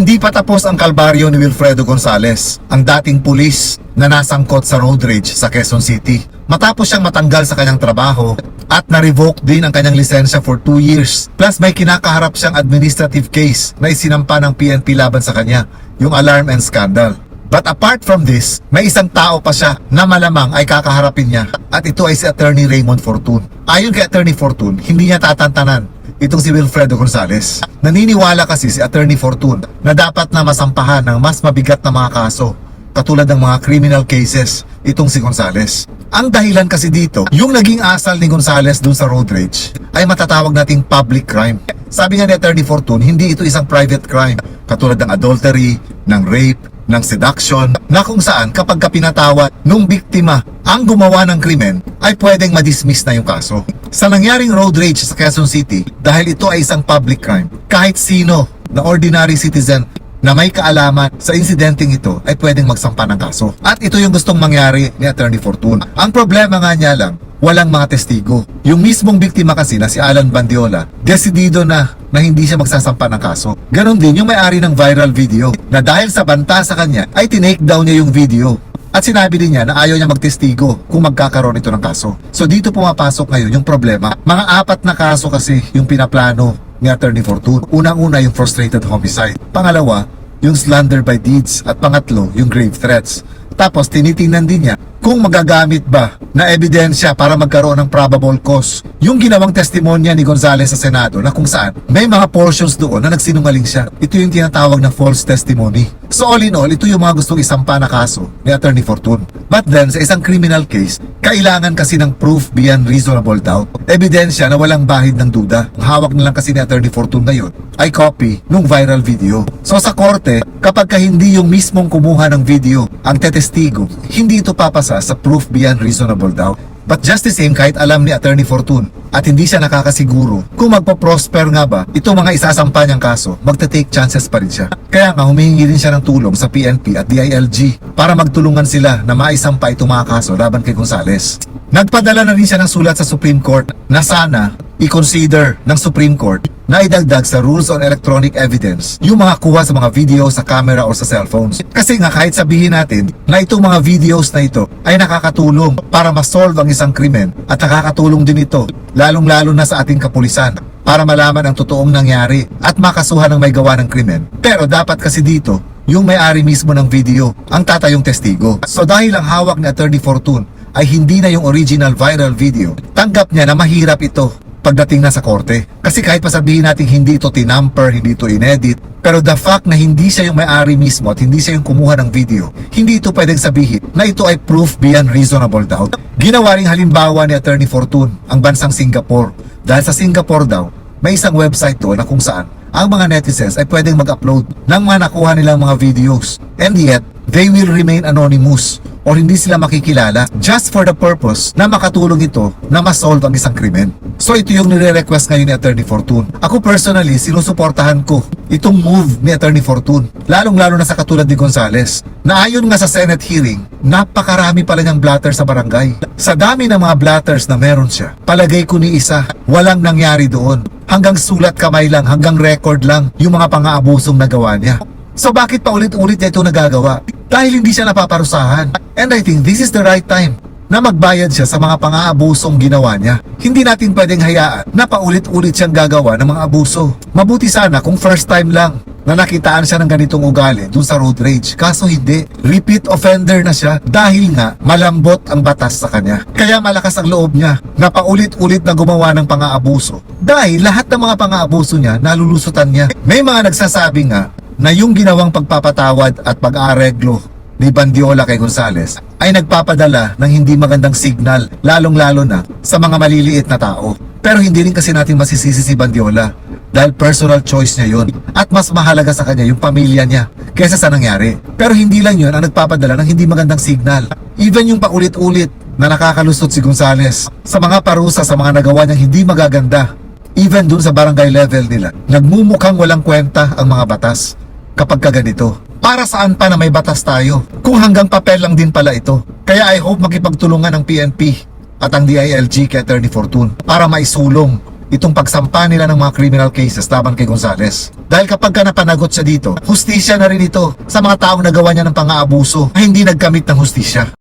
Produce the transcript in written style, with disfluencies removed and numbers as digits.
Hindi pa tapos ang kalbaryo ni Wilfredo Gonzales, ang dating pulis na nasangkot sa road rage sa Quezon City. Matapos siyang matanggal sa kanyang trabaho at na-revoke din ang kanyang lisensya for 2 years. Plus may kinakaharap siyang administrative case na isinampa ng PNP laban sa kanya, yung alarm and scandal. But apart from this, may isang tao pa siya na malamang ay kakaharapin niya at ito ay si Attorney Raymond Fortun. Ayon kay Attorney Fortun, hindi niya tatantanan itong si Wilfredo Gonzales. Naniniwala kasi si Attorney Fortun na dapat na masampahan ng mas mabigat na mga kaso katulad ng mga criminal cases itong si Gonzales. Ang dahilan kasi dito, yung naging asal ni Gonzales dun sa road rage ay matatawag nating public crime. Sabi nga ni Attorney Fortun, hindi ito isang private crime katulad ng adultery, ng rape, ng seduction, na kung saan kapag ka pinatawad nung biktima ang gumawa ng krimen ay pwedeng madismiss na yung kaso. Sa nangyaring road rage sa Quezon City, dahil ito ay isang public crime, kahit sino na ordinary citizen na may kaalaman sa insidenteng ito ay pwedeng magsampa ng kaso. At ito yung gustong mangyari ni Attorney Fortun. Ang problema nga niya lang, walang mga testigo. Yung mismong biktima kasi na si Alan Bandiola, desidido na hindi siya magsasampa ng kaso. Ganon din yung may-ari ng viral video na dahil sa banta sa kanya ay tinake down niya yung video. At sinabi din niya na ayaw niya magtestigo kung magkakaroon ito ng kaso. So dito pumapasok ngayon yung problema. Mga 4 na kaso kasi yung pinaplano ni Attorney Fortun. Unang-una yung frustrated homicide. Pangalawa, yung slander by deeds. At pangatlo, yung grave threats. Tapos tinitingnan din niya kung magagamit ba na ebidensya para magkaroon ng probable cause. Yung ginawang testimonya ni Gonzales sa Senado na kung saan may mga portions doon na nagsinungaling siya. Ito yung tinatawag na false testimony. So all in all, ito yung mga gustong isampa na kaso ni Attorney Fortun. But then, sa isang criminal case, kailangan kasi ng proof beyond reasonable doubt. Ebidensya na walang bahid ng duda. Ang hawak na lang kasi ni Attorney Fortun ngayon ay copy nung viral video. So sa korte, kapag hindi yung mismong kumuha ng video ang tetestigo, hindi ito papasa sa proof beyond reasonable doubt. But just the same, kahit alam ni Attorney Fortun at hindi siya nakakasiguro kung magpa-prosper nga ba itong mga isasampa niyang kaso, magta-take chances pa rin siya. Kaya nga humihingi din siya ng tulong sa PNP at DILG para magtulungan sila na maisampa itong mga kaso laban kay Gonzales. Nagpadala na rin siya ng sulat sa Supreme Court na sana i-consider ng Supreme Court na idagdag sa Rules on Electronic Evidence yung mga kuha sa mga video sa camera o sa cellphones. Kasi nga kahit sabihin natin na itong mga videos na ito ay nakakatulong para ma-solve ang isang krimen at nakakatulong din ito lalong-lalo na sa ating kapulisan para malaman ang totoong nangyari at makasuhan ng may gawa ng krimen. Pero dapat kasi dito yung may-ari mismo ng video ang tatayong testigo. So dahil ang hawak ni Attorney Fortun ay hindi na yung original viral video, tanggap niya na mahirap ito pagdating na sa korte. Kasi kahit pasabihin natin hindi ito tinamper, hindi ito inedit, pero the fact na hindi siya yung may-ari mismo at hindi siya yung kumuha ng video, hindi ito pwedeng sabihin na ito ay proof beyond reasonable doubt. Ginawa ring halimbawa ni Attorney Fortun ang bansang Singapore. Dahil sa Singapore daw, may isang website doon na kung saan ang mga netizens ay pwedeng mag-upload ng mga nakuha nilang mga videos. And yet, they will remain anonymous or hindi sila makikilala just for the purpose na makatulong ito na ma-solve ang isang krimen. So ito yung nire-request ngayon ni Attorney Fortun. Ako personally, sinusuportahan ko itong move ni Attorney Fortun. Lalong-lalo na sa katulad ni Gonzales na ayon nga sa Senate hearing, napakarami pala niyang blatter sa barangay. Sa dami ng mga blatters na meron siya, palagay ko ni isa, walang nangyari doon. Hanggang sulat kamay lang, hanggang record lang yung mga pang-aabusong nagawa niya. So bakit pa ulit-ulit niya ito nagagawa? Dahil hindi siya napaparusahan. And I think this is the right time na magbayad siya sa mga pang-aabusong ginawa niya. Hindi natin pwedeng hayaan na paulit-ulit siyang gagawa ng mga abuso. Mabuti sana kung first time lang na nakitaan siya ng ganitong ugali dun sa road rage. Kaso hindi. Repeat offender na siya dahil nga malambot ang batas sa kanya. Kaya malakas ang loob niya na paulit-ulit na gumawa ng pang-aabuso. Dahil lahat ng mga pang-aabuso niya nalulusutan niya. May mga nagsasabi nga na yung ginawang pagpapatawad at pag-aareglo ni Bandiola kay Gonzales ay nagpapadala ng hindi magandang signal, lalong-lalo na sa mga maliliit na tao. Pero hindi rin kasi natin masisisi si Bandiola dahil personal choice niya yun at mas mahalaga sa kanya yung pamilya niya kaysa sa nangyari. Pero hindi lang yun ang nagpapadala ng hindi magandang signal. Even yung paulit-ulit na nakakalusot si Gonzales sa mga parusa sa mga nagawa niyang hindi magaganda, even dun sa barangay level nila, nagmumukhang walang kwenta ang mga batas kapag kaganito. Para saan pa na may batas tayo kung hanggang papel lang din pala ito? Kaya I hope makipagtulungan ng PNP at ang DILG kay Attorney Fortun para maisulong itong pagsampa nila ng mga criminal cases laban kay Gonzales. Dahil kapag ka napanagot siya dito, hustisya na rin ito sa mga taong nagawa niya ng pang-aabuso na hindi nagkamit ng hustisya.